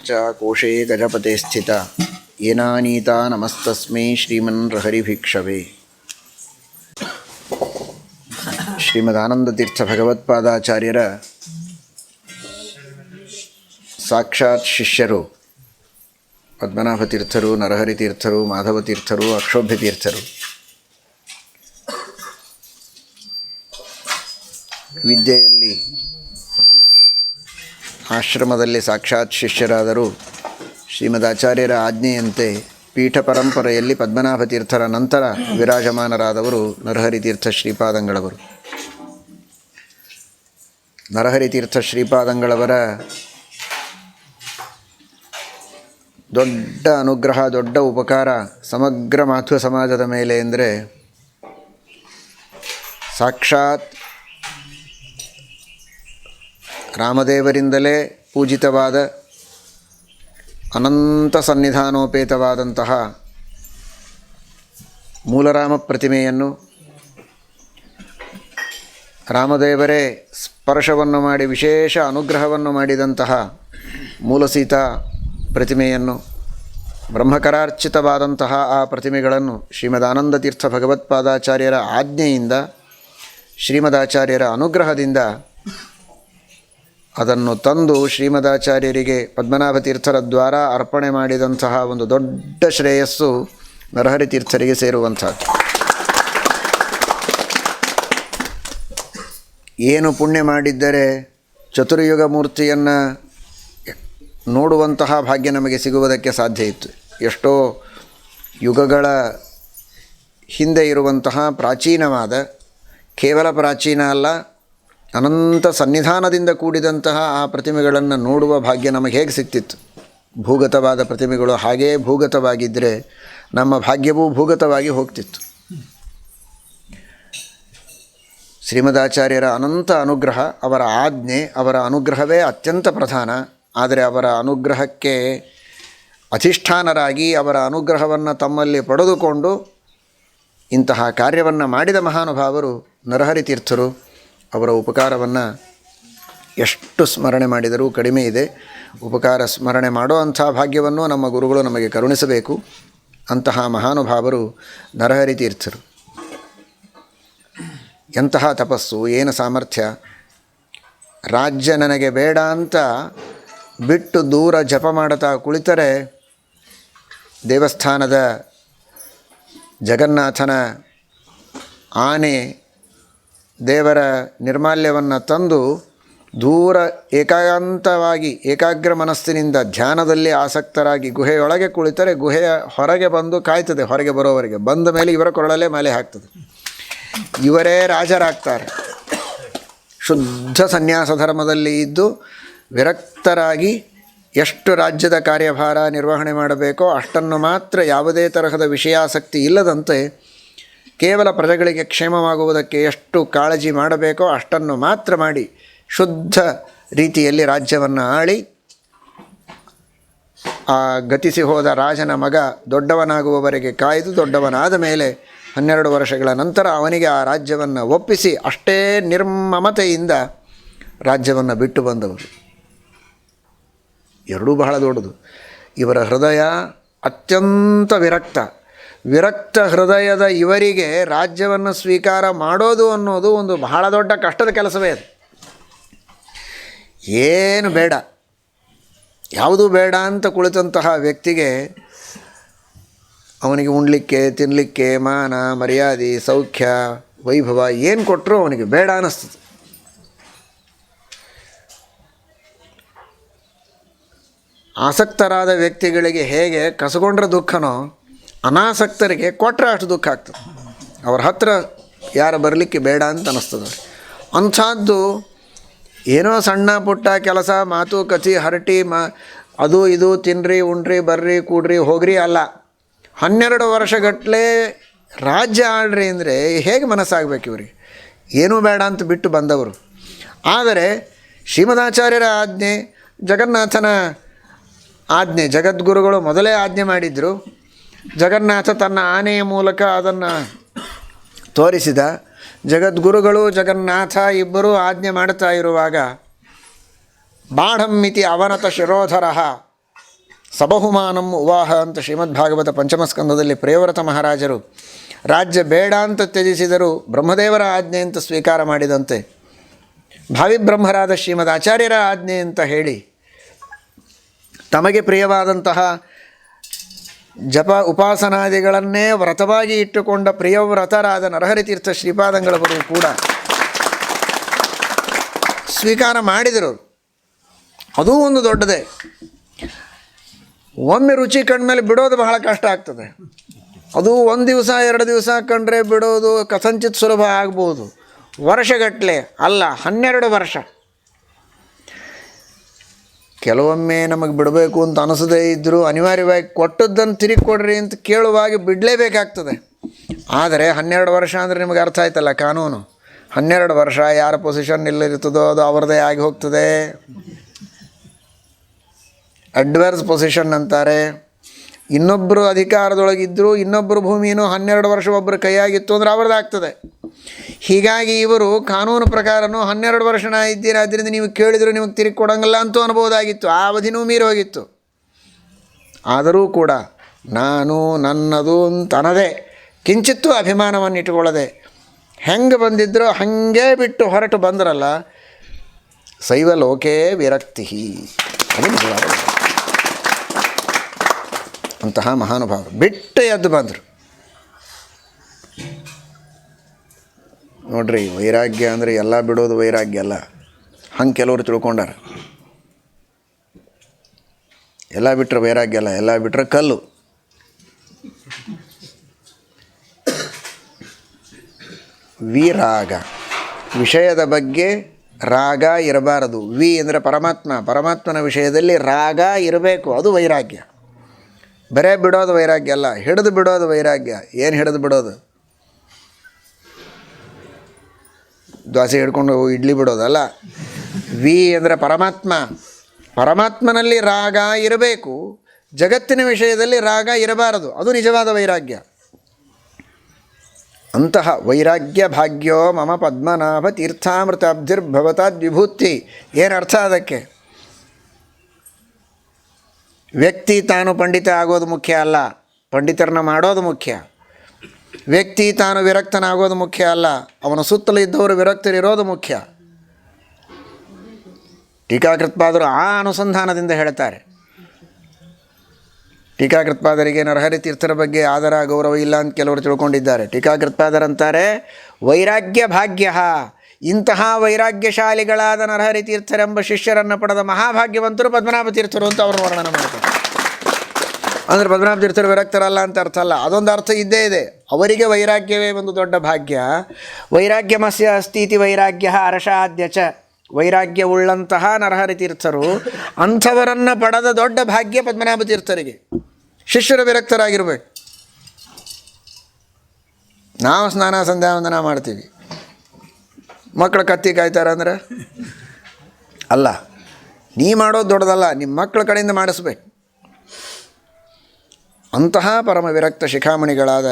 च कोशे गजपते स्थित येनानीता नमस्तस्मै श्रीमन्हरिभिक्षवे. ಶ್ರೀಮದಾನಂದತೀರ್ಥ ಭಗವತ್ಪಾದಾಚಾರ್ಯರ ಸಾಕ್ಷಾತ್ ಶಿಷ್ಯರು ಪದ್ಮನಾಭ ತೀರ್ಥರು, ನರಹರಿ ತೀರ್ಥರು, ಮಾಧವ ತೀರ್ಥರು, ಅಕ್ಷೋಭ್ಯ ತೀರ್ಥರು. ವಿದ್ಯೆಯಲ್ಲಿ ಆಶ್ರಮದಲ್ಲಿ ಸಾಕ್ಷಾತ್ ಶಿಷ್ಯರಾದರೂ ಶ್ರೀಮದಾಚಾರ್ಯರ ಆಜ್ಞೆಯಂತೆ ಪೀಠ ಪರಂಪರೆಯಲ್ಲಿ ಪದ್ಮನಾಭ ತೀರ್ಥರ ನಂತರ ವಿರಾಜಮಾನರಾದವರು ನರಹರಿ ತೀರ್ಥ ಶ್ರೀಪಾದಂಗಳವರು. ನರಹರಿ ತೀರ್ಥ ಶ್ರೀಪಾದಂಗಳವರ ದೊಡ್ಡ ಅನುಗ್ರಹ, ದೊಡ್ಡ ಉಪಕಾರ ಸಮಗ್ರ ಮಾಧ್ವ ಸಮಾಜದ ಮೇಲೆ ಅಂದರೆ ಸಾಕ್ಷಾತ್ ರಾಮದೇವರಿಂದಲೇ ಪೂಜಿತವಾದ ಅನಂತ ಸನ್ನಿಧಾನೋಪೇತವಾದಂತಹ ಮೂಲರಾಮ ಪ್ರತಿಮೆಯನ್ನು ರಾಮದೇವರೇ ಸ್ಪರ್ಶವನ್ನು ಮಾಡಿ ವಿಶೇಷ ಅನುಗ್ರಹವನ್ನು ಮಾಡಿದಂತಹ ಮೂಲಸೀತಾ ಪ್ರತಿಮೆಯನ್ನು, ಬ್ರಹ್ಮಕರಾರ್ಚಿತವಾದಂತಹ ಆ ಪ್ರತಿಮೆಗಳನ್ನು ಶ್ರೀಮದಾನಂದತೀರ್ಥ ಭಗವತ್ಪಾದಾಚಾರ್ಯರ ಆಜ್ಞೆಯಿಂದ, ಶ್ರೀಮದಾಚಾರ್ಯರ ಅನುಗ್ರಹದಿಂದ ಅದನ್ನು ತಂದು ಶ್ರೀಮದಾಚಾರ್ಯರಿಗೆ ಪದ್ಮನಾಭ ತೀರ್ಥರ ದ್ವಾರ ಅರ್ಪಣೆ ಮಾಡಿದಂತಹ ಒಂದು ದೊಡ್ಡ ಶ್ರೇಯಸ್ಸು ನರಹರಿ ತೀರ್ಥರಿಗೆ ಸೇರುವಂಥದ್ದು. ಏನು ಪುಣ್ಯ ಮಾಡಿದ್ದರೆ ಚತುರ್ಯುಗ ಮೂರ್ತಿಯನ್ನು ನೋಡುವಂತಹ ಭಾಗ್ಯ ನಮಗೆ ಸಿಗುವುದಕ್ಕೆ ಸಾಧ್ಯ ಇತ್ತು. ಎಷ್ಟೋ ಯುಗಗಳ ಹಿಂದೆ ಇರುವಂತಹ ಪ್ರಾಚೀನವಾದ, ಕೇವಲ ಪ್ರಾಚೀನ ಅಲ್ಲ, ಅನಂತ ಸನ್ನಿಧಾನದಿಂದ ಕೂಡಿದಂತಹ ಆ ಪ್ರತಿಮೆಗಳನ್ನು ನೋಡುವ ಭಾಗ್ಯ ನಮಗೆ ಹೇಗೆ ಸಿಗ್ತಿತ್ತು? ಭೂಗತವಾದ ಪ್ರತಿಮೆಗಳು ಹಾಗೇ ಭೂಗತವಾಗಿದ್ದರೆ ನಮ್ಮ ಭಾಗ್ಯವೂ ಭೂಗತವಾಗಿ ಹೋಗ್ತಿತ್ತು. ಶ್ರೀಮದಾಚಾರ್ಯರ ಅನಂತ ಅನುಗ್ರಹ, ಅವರ ಆಜ್ಞೆ, ಅವರ ಅನುಗ್ರಹವೇ ಅತ್ಯಂತ ಪ್ರಧಾನ. ಆದರೆ ಅವರ ಅನುಗ್ರಹಕ್ಕೆ ಅಧಿಷ್ಠಾನರಾಗಿ ಅವರ ಅನುಗ್ರಹವನ್ನು ತಮ್ಮಲ್ಲಿ ಪಡೆದುಕೊಂಡು ಇಂತಹ ಕಾರ್ಯವನ್ನು ಮಾಡಿದ ಮಹಾನುಭಾವರು ನರಹರಿ ತೀರ್ಥರು. ಅವರ ಉಪಕಾರವನ್ನು ಎಷ್ಟು ಸ್ಮರಣೆ ಮಾಡಿದರೂ ಕಡಿಮೆ ಇದೆ. ಉಪಕಾರ ಸ್ಮರಣೆ ಮಾಡೋ ಅಂಥ ಭಾಗ್ಯವನ್ನು ನಮ್ಮ ಗುರುಗಳು ನಮಗೆ ಕರುಣಿಸಬೇಕು. ಅಂತಹ ಮಹಾನುಭಾವರು ನರಹರಿ ತೀರ್ಥರು. ಎಂತಹ ತಪಸ್ಸು, ಏನು ಸಾಮರ್ಥ್ಯ! ರಾಜ್ಯ ನನಗೆ ಬೇಡ ಅಂತ ಬಿಟ್ಟು ದೂರ ಜಪ ಮಾಡುತ್ತಾ ಕುಳಿತರೆ ದೇವಸ್ಥಾನದ ಜಗನ್ನಾಥನ ಆನೆ ದೇವರ ನಿರ್ಮಾಲ್ಯವನ್ನು ತಂದು ದೂರ ಏಕಾಂತವಾಗಿ ಏಕಾಗ್ರ ಮನಸ್ಸಿನಿಂದ ಧ್ಯಾನದಲ್ಲಿ ಆಸಕ್ತರಾಗಿ ಗುಹೆಯೊಳಗೆ ಕುಳಿತರೆ ಗುಹೆಯ ಹೊರಗೆ ಬಂದು ಕಾಯ್ತದೆ. ಹೊರಗೆ ಬರೋವರೆಗೆ ಬಂದ ಮೇಲೆ ಇವರ ಕೊರಳಲ್ಲೇ ಮಾಲೆ ಹಾಕ್ತದೆ. ಇವರೇ ರಾಜರಾಗ್ತಾರೆ. ಶುದ್ಧ ಸನ್ಯಾಸ ಧರ್ಮದಲ್ಲಿ ಇದ್ದು ವಿರಕ್ತರಾಗಿ ಎಷ್ಟು ರಾಜ್ಯದ ಕಾರ್ಯಭಾರ ನಿರ್ವಹಣೆ ಮಾಡಬೇಕೋ ಅಷ್ಟನ್ನು ಮಾತ್ರ, ಯಾವುದೇ ತರಹದ ವಿಷಯಾಸಕ್ತಿ ಇಲ್ಲದಂತೆ ಕೇವಲ ಪ್ರಜೆಗಳಿಗೆ ಕ್ಷೇಮವಾಗುವುದಕ್ಕೆ ಎಷ್ಟು ಕಾಳಜಿ ಮಾಡಬೇಕೋ ಅಷ್ಟನ್ನು ಮಾತ್ರ ಮಾಡಿ ಶುದ್ಧ ರೀತಿಯಲ್ಲಿ ರಾಜ್ಯವನ್ನು ಆಳಿ ಆ ಗತಿಸಿ ಹೋದ ರಾಜನ ಮಗ ದೊಡ್ಡವನಾಗುವವರೆಗೆ ಕಾಯ್ದು ದೊಡ್ಡವನಾದ ಮೇಲೆ 12 ವರ್ಷಗಳ ನಂತರ ಅವನಿಗೆ ಆ ರಾಜ್ಯವನ್ನು ಒಪ್ಪಿಸಿ ಅಷ್ಟೇ ನಿರ್ಮಮತೆಯಿಂದ ರಾಜ್ಯವನ್ನು ಬಿಟ್ಟು ಬಂದವರು. ಎರಡೂ ಬಹಳ ದೊಡ್ಡದು. ಇವರ ಹೃದಯ ಅತ್ಯಂತ ವಿರಕ್ತ ಹೃದಯದ ಇವರಿಗೆ ರಾಜ್ಯವನ್ನು ಸ್ವೀಕಾರ ಮಾಡೋದು ಅನ್ನೋದು ಒಂದು ಬಹಳ ದೊಡ್ಡ ಕಷ್ಟದ ಕೆಲಸವೇ. ಅದು ಏನು ಬೇಡ, ಯಾವುದೂ ಬೇಡ ಅಂತ ಕುಳಿತಂತಹ ವ್ಯಕ್ತಿಗೆ ಅವನಿಗೆ ಉಣ್ಲಿಕ್ಕೆ, ತಿನ್ನಲಿಕ್ಕೆ, ಮಾನ ಮರ್ಯಾದೆ, ಸೌಖ್ಯ, ವೈಭವ ಏನು ಕೊಟ್ಟರೂ ಅವನಿಗೆ ಬೇಡ ಅನ್ನಿಸ್ತದೆ. ಆಸಕ್ತರಾದ ವ್ಯಕ್ತಿಗಳಿಗೆ ಹೇಗೆ ಕಸಗೊಂಡ್ರೆ ದುಃಖನೋ, ಅನಾಸಕ್ತರಿಗೆ ಕೊಟ್ಟರೆ ಅಷ್ಟು ದುಃಖ ಆಗ್ತದೆ. ಅವ್ರ ಹತ್ರ ಯಾರು ಬರಲಿಕ್ಕೆ ಬೇಡ ಅಂತ ಅನ್ನಿಸ್ತದೆ. ಅಂಥದ್ದು ಏನೋ ಸಣ್ಣ ಪುಟ್ಟ ಕೆಲಸ, ಮಾತುಕತೆ, ಹರಟಿ, ಅದು ಇದು ತಿನ್ನಿರಿ, ಉಣ್ರಿ, ಬರ್ರಿ, ಕೂಡ್ರಿ, ಹೋಗ್ರಿ ಅಲ್ಲ, 12 ವರ್ಷಗಟ್ಟಲೆ ರಾಜ್ಯ ಆಳ್ರಿ ಅಂದರೆ ಹೇಗೆ ಮನಸ್ಸಾಗಬೇಕು ಇವರಿಗೆ? ಏನೂ ಬೇಡ ಅಂತ ಬಿಟ್ಟು ಬಂದವರು. ಆದರೆ ಶ್ರೀಮದಾಚಾರ್ಯರ ಆಜ್ಞೆ, ಜಗನ್ನಾಥನ ಆಜ್ಞೆ, ಜಗದ್ಗುರುಗಳು ಮೊದಲೇ ಆಜ್ಞೆ ಮಾಡಿದರು. ಜಗನ್ನಾಥ ತನ್ನ ಆನೆಯ ಮೂಲಕ ಅದನ್ನು ತೋರಿಸಿದ. ಜಗದ್ಗುರುಗಳು ಜಗನ್ನಾಥ ಇಬ್ಬರೂ ಆಜ್ಞೆ ಮಾಡ್ತಾ ಇರುವಾಗ ಬಾಢಂಮಿತಿ ಅವನತ ಶಿರೋಧರ ಸಬಹುಮಾನಂ ಉವಾಹ ಅಂತ ಶ್ರೀಮದ್ಭಾಗವತ ಪಂಚಮಸ್ಕಂದದಲ್ಲಿ ಪ್ರಿಯವ್ರತ ಮಹಾರಾಜರು ರಾಜ್ಯ ಬೇಡ ಅಂತ ತ್ಯಜಿಸಿದರು, ಬ್ರಹ್ಮದೇವರ ಆಜ್ಞೆ ಅಂತ ಸ್ವೀಕಾರ ಮಾಡಿದಂತೆ ಭಾವಿಬ್ರಹ್ಮರಾದ ಶ್ರೀಮದ್ ಆಚಾರ್ಯರ ಆಜ್ಞೆ ಅಂತ ಹೇಳಿ ತಮಗೆ ಪ್ರಿಯವಾದಂತಹ ಜಪ ಉಪಾಸನಾದಿಗಳನ್ನೇ ವ್ರತವಾಗಿ ಇಟ್ಟುಕೊಂಡ ಪ್ರಿಯವ್ರತರಾದ ನರಹರಿತೀರ್ಥ ಶ್ರೀಪಾದಂಗಳವರು ಕೂಡ ಸ್ವೀಕಾರ ಮಾಡಿದರು. ಅದೂ ಒಂದು ದೊಡ್ಡದೇ. ಒಮ್ಮೆ ರುಚಿ ಕಂಡ್ಮೇಲೆ ಬಿಡೋದು ಬಹಳ ಕಷ್ಟ ಆಗ್ತದೆ. ಅದು ಒಂದು ದಿವಸ 2 ದಿವಸ ಕಂಡ್ರೆ ಬಿಡೋದು ಕಥಂಚಿತ್ ಸುಲಭ ಆಗ್ಬೋದು, ವರ್ಷಗಟ್ಟಲೆ ಅಲ್ಲ 12 ವರ್ಷ. ಕೆಲವೊಮ್ಮೆ ನಮಗೆ ಬಿಡಬೇಕು ಅಂತ ಅನಿಸದೇ ಇದ್ದರೂ ಅನಿವಾರ್ಯವಾಗಿ ಕೊಟ್ಟದ್ದನ್ನು ತಿರುಗಿ ಕೊಡ್ರಿ ಅಂತ ಕೇಳುವಾಗಿ ಬಿಡಲೇಬೇಕಾಗ್ತದೆ. ಆದರೆ 12 ವರ್ಷ ಅಂದರೆ ನಿಮಗೆ ಅರ್ಥ ಆಯ್ತಲ್ಲ ಕಾನೂನು. 12 ವರ್ಷ ಯಾರ ಪೊಸಿಷನ್ ಇಲ್ಲಿರ್ತದೋ ಅದು ಅವ್ರದ್ದೇ ಆಗಿ ಹೋಗ್ತದೆ. ಅಡ್ವರ್ಸ್ ಪೊಸಿಷನ್ ಅಂತಾರೆ. ಇನ್ನೊಬ್ಬರು ಅಧಿಕಾರದೊಳಗಿದ್ದರೂ ಇನ್ನೊಬ್ಬರು ಭೂಮಿಯೂ 12 ವರ್ಷ ಒಬ್ಬರು ಕೈಯಾಗಿತ್ತು ಅಂದರೆ ಅವ್ರದ್ದಾಗ್ತದೆ. ಹೀಗಾಗಿ ಇವರು ಕಾನೂನು ಪ್ರಕಾರನೂ 12 ವರ್ಷನ ಇದ್ದೀರಾ, ಅದರಿಂದ ನೀವು ಕೇಳಿದರೂ ನಿಮಗೆ ತಿರುಗಿ ಕೊಡೋಂಗಿಲ್ಲ ಅಂತೂ ಅನ್ಬೋದಾಗಿತ್ತು. ಆ ಅವಧಿನೂ ಮೀರಿ ಹೋಗಿತ್ತು. ಆದರೂ ಕೂಡ ನಾನು ನನ್ನದು ಅಂತನದೇ ಕಿಂಚಿತ್ತೂ ಅಭಿಮಾನವನ್ನು ಇಟ್ಟುಕೊಳ್ಳದೆ ಹೆಂಗೆ ಬಂದಿದ್ದರೋ ಹಾಗೆ ಬಿಟ್ಟು ಹೊರಟು ಬಂದ್ರಲ್ಲ, ಶೈವ ಲೋಕೇ ವಿರಕ್ತಿ. ಅದು ನಿಜವಾದ ಅಂತಹ ಮಹಾನುಭಾವರು ಬಿಟ್ಟು ಎದ್ದು ಬಂದರು. ನೋಡ್ರಿ, ವೈರಾಗ್ಯ ಅಂದರೆ ಎಲ್ಲ ಬಿಡೋದು ವೈರಾಗ್ಯ ಅಲ್ಲ. ಹಂಗೆ ಕೆಲವರು ತಿಳ್ಕೊಂಡಾರ. ಎಲ್ಲ ಬಿಟ್ಟರೆ ವೈರಾಗ್ಯ ಅಲ್ಲ, ಎಲ್ಲ ಬಿಟ್ಟರೆ ಕಲ್ಲು. ವಿರಾಗ, ವಿಷಯದ ಬಗ್ಗೆ ರಾಗ ಇರಬಾರದು. ವಿ ಅಂದರೆ ಪರಮಾತ್ಮ, ಪರಮಾತ್ಮನ ವಿಷಯದಲ್ಲಿ ರಾಗ ಇರಬೇಕು, ಅದು ವೈರಾಗ್ಯ. ಬರೇ ಬಿಡೋದು ವೈರಾಗ್ಯ ಅಲ್ಲ, ಹಿಡಿದು ಬಿಡೋದು ವೈರಾಗ್ಯ. ಏನು ಹಿಡಿದು ಬಿಡೋದು? ದ್ವಾಸೆ ಹಿಡ್ಕೊಂಡು ಇಡ್ಲಿ ಬಿಡೋದಲ್ಲ. ವಿ ಅಂದರೆ ಪರಮಾತ್ಮ, ಪರಮಾತ್ಮನಲ್ಲಿ ರಾಗ ಇರಬೇಕು, ಜಗತ್ತಿನ ವಿಷಯದಲ್ಲಿ ರಾಗ ಇರಬಾರದು, ಅದು ನಿಜವಾದ ವೈರಾಗ್ಯ. ಅಂತಹ ವೈರಾಗ್ಯ ಭಾಗ್ಯೋ ಮಮ ಪದ್ಮನಾಭ ತೀರ್ಥಾಮೃತಾಬ್ಧಿರ್ಭವತಾದ್ವಿಭೂತಿ. ಏನು ಅರ್ಥ ಅದಕ್ಕೆ? ವ್ಯಕ್ತಿ ತಾನು ಪಂಡಿತ ಆಗೋದು ಮುಖ್ಯ ಅಲ್ಲ, ಪಂಡಿತರನ್ನ ಮಾಡೋದು ಮುಖ್ಯ. ವ್ಯಕ್ತಿ ತಾನು ವಿರಕ್ತನಾಗೋದು ಮುಖ್ಯ ಅಲ್ಲ, ಅವನ ಸುತ್ತಲೂ ಇದ್ದವರು ವಿರಕ್ತರಿರೋದು ಮುಖ್ಯ. ಟೀಕಾಕೃತ್ಪಾದರು ಆ ಅನುಸಂಧಾನದಿಂದ ಹೇಳ್ತಾರೆ. ಟೀಕಾಕೃತ್ಪಾದರಿಗೆ ನರಹರಿ ತೀರ್ಥರ ಬಗ್ಗೆ ಆದರ ಗೌರವ ಇಲ್ಲ ಅಂತ ಕೆಲವರು ತಿಳ್ಕೊಂಡಿದ್ದಾರೆ. ಟೀಕಾಕೃತ್ಪಾದರಂತಾರೆ, ವೈರಾಗ್ಯ ಭಾಗ್ಯ, ಇಂತಹ ವೈರಾಗ್ಯಶಾಲಿಗಳಾದ ನರಹರಿ ತೀರ್ಥರೆಂಬ ಶಿಷ್ಯರನ್ನು ಪಡೆದ ಮಹಾಭಾಗ್ಯವಂತರು ಪದ್ಮನಾಭ ತೀರ್ಥರು ಅಂತ ಅವರು ವರ್ಣನೆ ಮಾಡ್ತಾರೆ. ಅಂದರೆ ಪದ್ಮನಾಭ ತೀರ್ಥರು ವಿರಕ್ತರಲ್ಲ ಅಂತ ಅರ್ಥ ಅಲ್ಲ, ಅದೊಂದು ಅರ್ಥ ಇದ್ದೇ ಇದೆ. ಅವರಿಗೆ ವೈರಾಗ್ಯವೇ ಒಂದು ದೊಡ್ಡ ಭಾಗ್ಯ. ವೈರಾಗ್ಯಮಸ್ಯ ಅಸ್ತೀತಿ ವೈರಾಗ್ಯ ಅರಷಾದ್ಯ ಚ. ವೈರಾಗ್ಯವುಳ್ಳಂತಹ ನರಹರಿ ತೀರ್ಥರು ಅಂಥವರನ್ನು ಪಡೆದ ದೊಡ್ಡ ಭಾಗ್ಯ ಪದ್ಮನಾಭ ತೀರ್ಥರಿಗೆ. ಶಿಷ್ಯರು ವಿರಕ್ತರಾಗಿರ್ಬೇಕು. ನಾವು ಸ್ನಾನ ಸಂಧ್ಯಾ ವಂದನ ಮಾಡ್ತೀವಿ, ಮಕ್ಕಳು ಕತ್ತಿ ಕಾಯ್ತಾರೆ ಅಂದ್ರೆ ಅಲ್ಲ. ನೀ ಮಾಡೋದು ದೊಡ್ಡದಲ್ಲ, ನಿಮ್ಮ ಮಕ್ಕಳ ಕಡೆಯಿಂದ ಮಾಡಿಸ್ಬೇಕು. ಅಂತಹ ಪರಮ ವಿರಕ್ತ ಶಿಖಾಮಣಿಗಳಾದ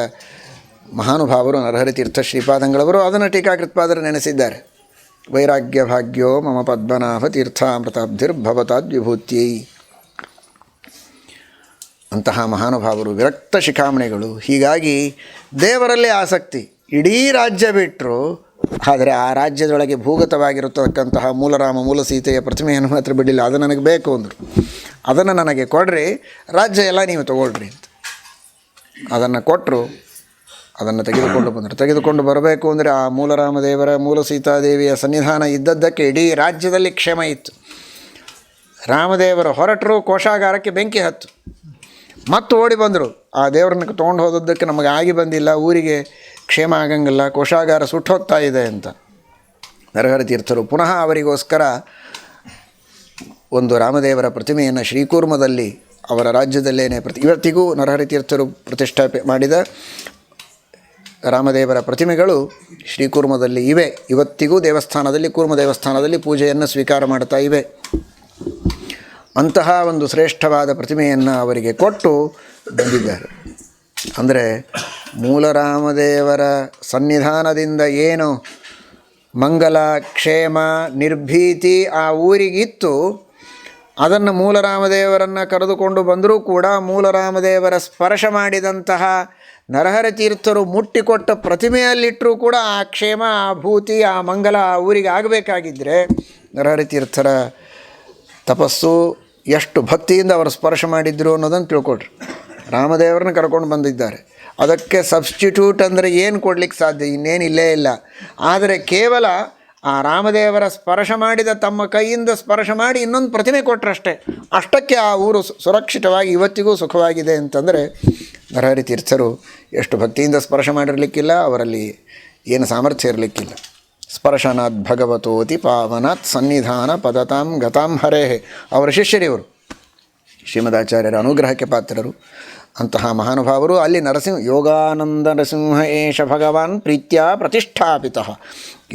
ಮಹಾನುಭಾವರು ನರಹರಿ ತೀರ್ಥ ಶ್ರೀಪಾದಂಗಳವರು ಅದನ್ನು ಟೀಕಾಕೃತ್ಪಾದರು ನೆನೆಸಿದ್ದಾರೆ. ವೈರಾಗ್ಯ ಭಾಗ್ಯೋ ಮಮ ಪದ್ಮನಾಭ ತೀರ್ಥಾಮೃತಾಬ್ಧಿರ್ಭವತಾದ್ವಿಭೂತ್ಯೈ. ಅಂತಹ ಮಹಾನುಭಾವರು ವಿರಕ್ತ ಶಿಖಾಮಣಿಗಳು. ಹೀಗಾಗಿ ದೇವರಲ್ಲಿ ಆಸಕ್ತಿ. ಇಡೀ ರಾಜ್ಯ ಬಿಟ್ಟರು, ಆದರೆ ಆ ರಾಜ್ಯದೊಳಗೆ ಭೂಗತವಾಗಿರತಕ್ಕಂತಹ ಮೂಲರಾಮ ಮೂಲ ಸೀತೆಯ ಪ್ರತಿಮೆಯನ್ನು ಮಾತ್ರ ಬಿಡಲಿಲ್ಲ. ಅದು ನನಗೆ ಬೇಕು ಅಂದರು. ಅದನ್ನು ನನಗೆ ಕೊಡ್ರಿ, ರಾಜ್ಯ ಎಲ್ಲ ನೀವು ತಗೊಳ್ರಿ ಅಂತ ಅದನ್ನು ಕೊಟ್ಟರು. ಅದನ್ನು ತೆಗೆದುಕೊಂಡು ಬಂದರು. ತೆಗೆದುಕೊಂಡು ಬರಬೇಕು ಅಂದರೆ ಆ ಮೂಲರಾಮದೇವರ ಮೂಲ ಸೀತಾದೇವಿಯ ಸನ್ನಿಧಾನ ಇದ್ದದ್ದಕ್ಕೆ ಇಡೀ ರಾಜ್ಯದಲ್ಲಿ ಕ್ಷೇಮ ಇತ್ತು. ರಾಮದೇವರು ಹೊರಟರು, ಕೋಶಾಗಾರಕ್ಕೆ ಬೆಂಕಿ ಹತ್ತು, ಮತ್ತು ಓಡಿ ಬಂದರು. ಆ ದೇವರನ್ನು ತೊಗೊಂಡು ಹೋದದ್ದಕ್ಕೆ ನಮಗೆ ಆಗಿ ಬಂದಿಲ್ಲ, ಊರಿಗೆ ಕ್ಷೇಮ ಆಗಂಗಿಲ್ಲ, ಕೋಶಾಗಾರ ಸುಟ್ಟು ಹೋಗ್ತಾ ಇದೆ ಅಂತ ನರಹರಿ ತೀರ್ಥರು ಪುನಃ ಅವರಿಗೋಸ್ಕರ ಒಂದು ರಾಮದೇವರ ಪ್ರತಿಮೆಯನ್ನು ಶ್ರೀಕೂರ್ಮದಲ್ಲಿ ಅವರ ರಾಜ್ಯದಲ್ಲೇನೆ ಇವತ್ತಿಗೂ ನರಹರಿ ತೀರ್ಥರು ಪ್ರತಿಷ್ಠಾಪನೆ ಮಾಡಿದ ರಾಮದೇವರ ಪ್ರತಿಮೆಗಳು ಶ್ರೀಕೂರ್ಮದಲ್ಲಿ ಇವೆ. ಇವತ್ತಿಗೂ ದೇವಸ್ಥಾನದಲ್ಲಿ, ಕೂರ್ಮ ದೇವಸ್ಥಾನದಲ್ಲಿ ಪೂಜೆಯನ್ನು ಸ್ವೀಕಾರ ಮಾಡ್ತಾ ಇವೆ. ಅಂತಹ ಒಂದು ಶ್ರೇಷ್ಠವಾದ ಪ್ರತಿಮೆಯನ್ನು ಅವರಿಗೆ ಕೊಟ್ಟು ಬಂದಿದ್ದಾರೆ. ಅಂದರೆ ಮೂಲರಾಮದೇವರ ಸನ್ನಿಧಾನದಿಂದ ಏನು ಮಂಗಲ ಕ್ಷೇಮ ನಿರ್ಭೀತಿ ಆ ಊರಿಗಿತ್ತು, ಅದನ್ನು ಮೂಲರಾಮದೇವರನ್ನು ಕರೆದುಕೊಂಡು ಬಂದರೂ ಕೂಡ ಮೂಲರಾಮದೇವರ ಸ್ಪರ್ಶ ಮಾಡಿದಂತಹ ನರಹರಿ ತೀರ್ಥರು ಮುಟ್ಟಿಕೊಟ್ಟ ಪ್ರತಿಮೆಯಲ್ಲಿಟ್ಟರೂ ಕೂಡ ಆ ಕ್ಷೇಮ, ಆ ಭೂತಿ, ಆ ಮಂಗಲ ಆ ಊರಿಗೆ ಆಗಬೇಕಾಗಿದ್ದರೆ ನರಹರಿ ತೀರ್ಥರ ತಪಸ್ಸು ಎಷ್ಟು ಭಕ್ತಿಯಿಂದ ಅವರು ಸ್ಪರ್ಶ ಮಾಡಿದ್ರು ಅನ್ನೋದನ್ನು ತಿಳ್ಕೊಳ್ರಿ. ರಾಮದೇವರನ್ನ ಕರ್ಕೊಂಡು ಬಂದಿದ್ದಾರೆ, ಅದಕ್ಕೆ ಸಬ್ಸ್ಟಿಟ್ಯೂಟ್ ಅಂದರೆ ಏನು ಕೊಡಲಿಕ್ಕೆ ಸಾಧ್ಯ? ಇನ್ನೇನು ಇಲ್ಲೇ ಇಲ್ಲ. ಆದರೆ ಕೇವಲ ಆ ರಾಮದೇವರ ಸ್ಪರ್ಶ ಮಾಡಿದ ತಮ್ಮ ಕೈಯಿಂದ ಸ್ಪರ್ಶ ಮಾಡಿ ಇನ್ನೊಂದು ಪ್ರತಿಮೆ ಕೊಟ್ಟರಷ್ಟೇ, ಅಷ್ಟಕ್ಕೆ ಆ ಊರು ಸುರಕ್ಷಿತವಾಗಿ ಇವತ್ತಿಗೂ ಸುಖವಾಗಿದೆ ಅಂತಂದರೆ ನರಹರಿ ತೀರ್ಥರು ಎಷ್ಟು ಭಕ್ತಿಯಿಂದ ಸ್ಪರ್ಶ ಮಾಡಿರಲಿಕ್ಕಿಲ್ಲ, ಅವರಲ್ಲಿ ಏನು ಸಾಮರ್ಥ್ಯ ಇರಲಿಕ್ಕಿಲ್ಲ. ಸ್ಪರ್ಶನಾತ್ ಭಗವತೋತಿ ಪಾವನಾತ್ ಸನ್ನಿಧಾನ ಪದತಾಂ ಗತಾಂ ಹರೇಹೇ ಅವರ ಶಿಷ್ಯರಿವರು, ಶ್ರೀಮದಾಚಾರ್ಯರ ಅನುಗ್ರಹಕ್ಕೆ ಪಾತ್ರರು. ಅಂತಹ ಮಹಾನುಭಾವರು ಅಲ್ಲಿ ಯೋಗಾನಂದ ನರಸಿಂಹ ಏಷ ಭಗವಾನ್ ಪ್ರೀತ್ಯ ಪ್ರತಿಷ್ಠಾಪಿತ.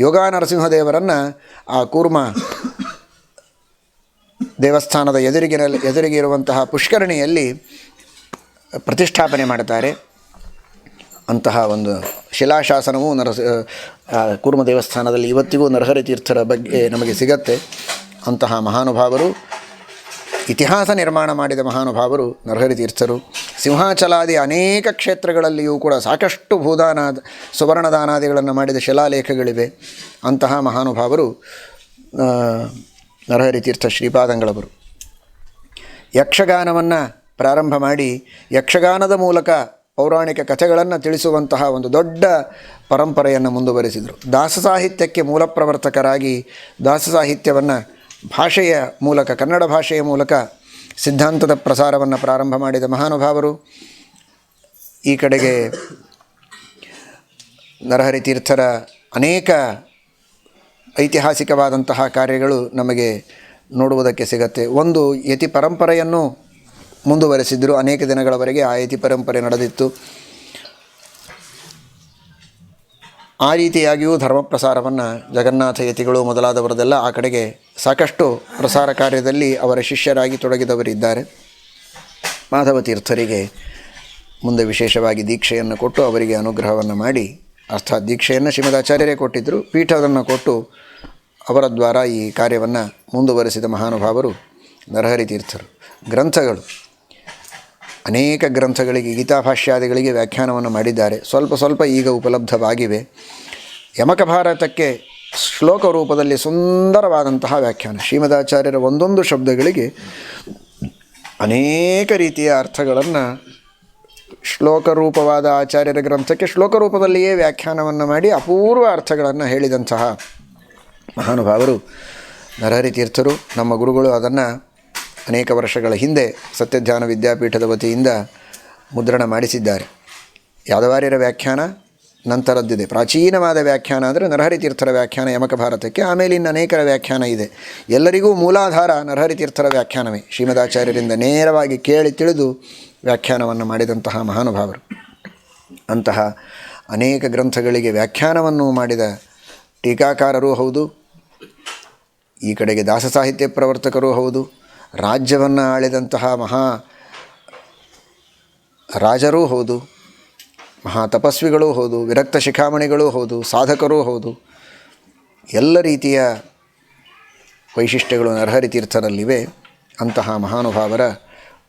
ಯೋಗ ನರಸಿಂಹದೇವರನ್ನು ಆ ಕೂರ್ಮ ದೇವಸ್ಥಾನದ ಎದುರಿಗೆ ಇರುವಂತಹ ಪುಷ್ಕರಣಿಯಲ್ಲಿ ಪ್ರತಿಷ್ಠಾಪನೆ ಮಾಡ್ತಾರೆ. ಅಂತಹ ಒಂದು ಶಿಲಾಶಾಸನವು ಕೂರ್ಮ ದೇವಸ್ಥಾನದಲ್ಲಿ ಇವತ್ತಿಗೂ ನರಹರಿ ತೀರ್ಥರ ಬಗ್ಗೆ ನಮಗೆ ಸಿಗತ್ತೆ. ಅಂತಹ ಮಹಾನುಭಾವರು, ಇತಿಹಾಸ ನಿರ್ಮಾಣ ಮಾಡಿದ ಮಹಾನುಭಾವರು ನರಹರಿ ತೀರ್ಥರು. ಸಿಂಹಾಚಲಾದಿ ಅನೇಕ ಕ್ಷೇತ್ರಗಳಲ್ಲಿಯೂ ಕೂಡ ಸಾಕಷ್ಟು ಸುವರ್ಣದಾನಾದಿಗಳನ್ನು ಮಾಡಿದ ಶಿಲಾಲೇಖಗಳಿವೆ. ಅಂತಹ ಮಹಾನುಭಾವರು ನರಹರಿ ತೀರ್ಥ ಶ್ರೀಪಾದಂಗಳವರು. ಯಕ್ಷಗಾನವನ್ನು ಪ್ರಾರಂಭ ಮಾಡಿ ಯಕ್ಷಗಾನದ ಮೂಲಕ ಪೌರಾಣಿಕ ಕಥೆಗಳನ್ನು ತಿಳಿಸುವಂತಹ ಒಂದು ದೊಡ್ಡ ಪರಂಪರೆಯನ್ನು ಮುಂದುವರೆಸಿದರು. ದಾಸ ಸಾಹಿತ್ಯಕ್ಕೆ ಮೂಲ ಪ್ರವರ್ತಕರಾಗಿ ದಾಸ ಸಾಹಿತ್ಯವನ್ನು ಭಾಷೆಯ ಮೂಲಕ, ಕನ್ನಡ ಭಾಷೆಯ ಮೂಲಕ ಸಿದ್ಧಾಂತದ ಪ್ರಸಾರವನ್ನು ಪ್ರಾರಂಭ ಮಾಡಿದ ಮಹಾನುಭಾವರು. ಈ ಕಡೆಗೆ ನರಹರಿ ತೀರ್ಥರ ಅನೇಕ ಐತಿಹಾಸಿಕವಾದಂತಹ ಕಾರ್ಯಗಳು ನಮಗೆ ನೋಡುವುದಕ್ಕೆ ಸಿಗತ್ತೆ. ಒಂದು ಯತಿ ಪರಂಪರೆಯನ್ನು ಮುಂದುವರೆಸಿದ್ರು. ಅನೇಕ ದಿನಗಳವರೆಗೆ ಆ ಯತಿ ಪರಂಪರೆ ನಡೆದಿತ್ತು. ಆ ರೀತಿಯಾಗಿಯೂ ಧರ್ಮ ಪ್ರಸಾರವನ್ನು ಜಗನ್ನಾಥ ಯತಿಗಳು ಮೊದಲಾದವರದೆಲ್ಲ ಆ ಕಡೆಗೆ ಸಾಕಷ್ಟು ಪ್ರಸಾರ ಕಾರ್ಯದಲ್ಲಿ ಅವರ ಶಿಷ್ಯರಾಗಿ ತೊಡಗಿದವರಿದ್ದಾರೆ. ಮಾಧವ ತೀರ್ಥರಿಗೆ ಮುಂದೆ ವಿಶೇಷವಾಗಿ ದೀಕ್ಷೆಯನ್ನು ಕೊಟ್ಟು ಅವರಿಗೆ ಅನುಗ್ರಹವನ್ನು ಮಾಡಿ, ಅರ್ಥಾತ್ ದೀಕ್ಷೆಯನ್ನು ಶ್ರೀಮದಾಚಾರ್ಯರೇ ಕೊಟ್ಟಿದ್ದರು, ಪೀಠವನ್ನು ಕೊಟ್ಟು ಅವರ ದ್ವಾರ ಈ ಕಾರ್ಯವನ್ನು ಮುಂದುವರೆಸಿದ ಮಹಾನುಭಾವರು ನರಹರಿ ತೀರ್ಥರು. ಗ್ರಂಥಗಳು, ಅನೇಕ ಗ್ರಂಥಗಳಿಗೆ, ಗೀತಾಭಾಷ್ಯಾದಿಗಳಿಗೆ ವ್ಯಾಖ್ಯಾನವನ್ನು ಮಾಡಿದ್ದಾರೆ. ಸ್ವಲ್ಪ ಈಗ ಉಪಲಬ್ಧವಾಗಿವೆ. ಯಮಕ ಭಾರತಕ್ಕೆ ಶ್ಲೋಕ ರೂಪದಲ್ಲಿ ಸುಂದರವಾದಂತಹ ವ್ಯಾಖ್ಯಾನ. ಶ್ರೀಮದಾಚಾರ್ಯರ ಒಂದೊಂದು ಶಬ್ದಗಳಿಗೆ ಅನೇಕ ರೀತಿಯ ಅರ್ಥಗಳನ್ನು ಶ್ಲೋಕ ರೂಪವಾದ ಆಚಾರ್ಯರ ಗ್ರಂಥಕ್ಕೆ ಶ್ಲೋಕ ರೂಪದಲ್ಲಿಯೇ ವ್ಯಾಖ್ಯಾನವನ್ನು ಮಾಡಿ ಅಪೂರ್ವ ಅರ್ಥಗಳನ್ನು ಹೇಳಿದಂತಹ ಮಹಾನುಭಾವರು ನರಹರಿ ತೀರ್ಥರು. ನಮ್ಮ ಗುರುಗಳು ಅದನ್ನು ಅನೇಕ ವರ್ಷಗಳ ಹಿಂದೆ ಸತ್ಯಜ್ಞಾನ ವಿದ್ಯಾಪೀಠದ ವತಿಯಿಂದ ಮುದ್ರಣ ಮಾಡಿಸಿದ್ದಾರೆ. ಯಾದವಾರ್ಯರ ವ್ಯಾಖ್ಯಾನ ನಂತರದ್ದಿದೆ. ಪ್ರಾಚೀನವಾದ ವ್ಯಾಖ್ಯಾನ ಅಂದರೆ ನರಹರಿ ತೀರ್ಥರ ವ್ಯಾಖ್ಯಾನ ಯಮಕ ಭಾರತಕ್ಕೆ. ಆಮೇಲೆ ಇನ್ನು ಅನೇಕರ ವ್ಯಾಖ್ಯಾನ ಇದೆ. ಎಲ್ಲರಿಗೂ ಮೂಲಾಧಾರ ನರಹರಿ ತೀರ್ಥರ ವ್ಯಾಖ್ಯಾನವೇ. ಶ್ರೀಮದಾಚಾರ್ಯರಿಂದ ನೇರವಾಗಿ ಕೇಳಿ ತಿಳಿದು ವ್ಯಾಖ್ಯಾನವನ್ನು ಮಾಡಿದಂತಹ ಮಹಾನುಭಾವರು. ಅಂತಹ ಅನೇಕ ಗ್ರಂಥಗಳಿಗೆ ವ್ಯಾಖ್ಯಾನವನ್ನು ಮಾಡಿದ ಟೀಕಾಕಾರರೂ ಹೌದು, ಈ ಕಡೆಗೆ ದಾಸ ಸಾಹಿತ್ಯ ಪ್ರವರ್ತಕರೂ ಹೌದು, ರಾಜ್ಯವನ್ನು ಆಳಿದಂತಹ ಮಹಾ ರಾಜರೂ ಹೌದು, ಮಹಾ ತಪಸ್ವಿಗಳೂ ಹೌದು, ವಿರಕ್ತ ಶಿಖಾಮಣಿಗಳೂ ಹೌದು, ಸಾಧಕರೂ ಹೌದು. ಎಲ್ಲ ರೀತಿಯ ವೈಶಿಷ್ಟ್ಯಗಳು ನರಹರಿ ತೀರ್ಥರಲ್ಲಿವೆ. ಅಂತಹ ಮಹಾನುಭಾವರ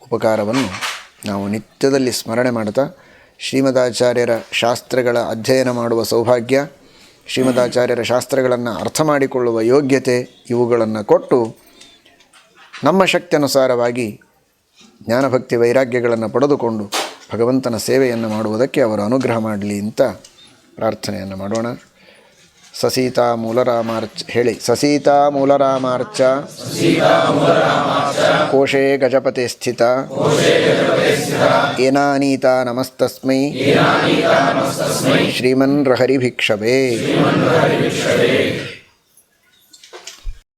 ಉಪಕಾರವನ್ನು ನಾವು ನಿತ್ಯದಲ್ಲಿ ಸ್ಮರಣೆ ಮಾಡ್ತಾ, ಶ್ರೀಮದಾಚಾರ್ಯರ ಶಾಸ್ತ್ರಗಳ ಅಧ್ಯಯನ ಮಾಡುವ ಸೌಭಾಗ್ಯ, ಶ್ರೀಮದಾಚಾರ್ಯರ ಶಾಸ್ತ್ರಗಳನ್ನು ಅರ್ಥ ಮಾಡಿಕೊಳ್ಳುವ ಯೋಗ್ಯತೆ ಇವುಗಳನ್ನು ಕೊಟ್ಟು ನಮ್ಮ ಶಕ್ತಿಯನುಸಾರವಾಗಿ ಜ್ಞಾನಭಕ್ತಿ ವೈರಾಗ್ಯಗಳನ್ನು ಪಡೆದುಕೊಂಡು ಭಗವಂತನ ಸೇವೆಯನ್ನು ಮಾಡುವುದಕ್ಕೆ ಅವರು ಅನುಗ್ರಹ ಮಾಡಲಿ ಅಂತ ಪ್ರಾರ್ಥನೆಯನ್ನು ಮಾಡೋಣ. ಸಸೀತಾ ಮೂಲರಾಮಾರ್ಚ ಹೇಳಿ. ಸಸೀತಾ ಮೂಲರಾಮಾರ್ಚ ಕೋಶೇ ಗಜಪತೆ ಸ್ಥಿತ ಏನಾನೀತಾ ನಮಸ್ತಸ್ಮೈ ಶ್ರೀಮನ್ ಹರಿಭಿಕ್ಷವೇ.